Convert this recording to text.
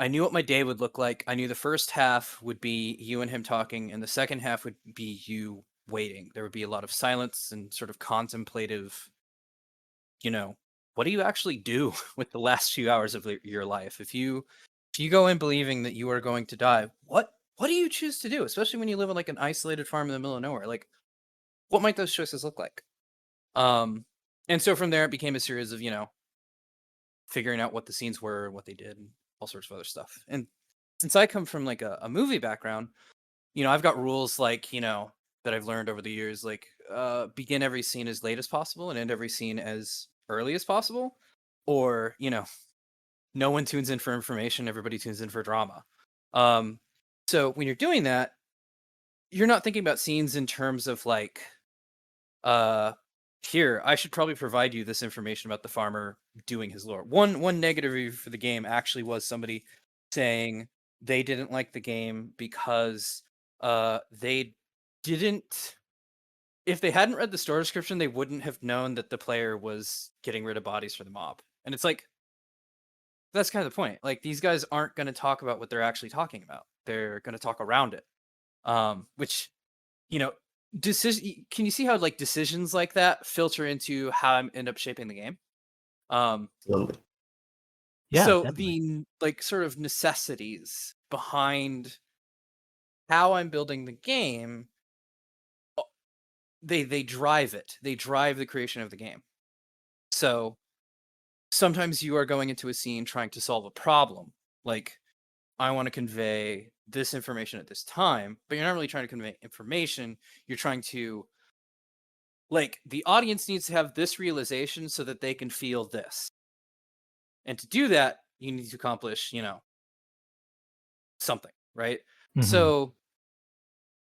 I knew what my day would look like. I knew the first half would be you and him talking, and the second half would be you waiting. There would be a lot of silence and sort of contemplative, you know, what do you actually do with the last few hours of your life? If you go in believing that you are going to die, what do you choose to do? Especially when you live on like an isolated farm in the middle of nowhere. Like, what might those choices look like? Um, and so from there, it became a series of figuring out what the scenes were, what they did, and all sorts of other stuff. And since I come from like a movie background, I've got rules like that I've learned over the years, like begin every scene as late as possible and end every scene as early as possible, or no one tunes in for information, everybody tunes in for drama. Um, so when you're doing that, you're not thinking about scenes in terms of like uh here I should probably provide you this information about the farmer doing his lore. One negative review for the game actually was somebody saying they didn't like the game because they didn't if they hadn't read the store description, they wouldn't have known that the player was getting rid of bodies for the mob. And it's like, that's kind of the point. Like, these guys aren't going to talk about what they're actually talking about. They're going to talk around it. Which, you know, can you see how like decisions like that filter into how I end up shaping the game? Um, Absolutely. Yeah, so definitely. the like sort of necessities behind how I'm building the game, they drive it. They drive the creation of the game. So sometimes you are going into a scene trying to solve a problem. Like, I want to convey this information at this time, but you're not really trying to convey information. You're trying to, like, the audience needs to have this realization so that they can feel this. And to do that, you need to accomplish, something, right? Mhm. So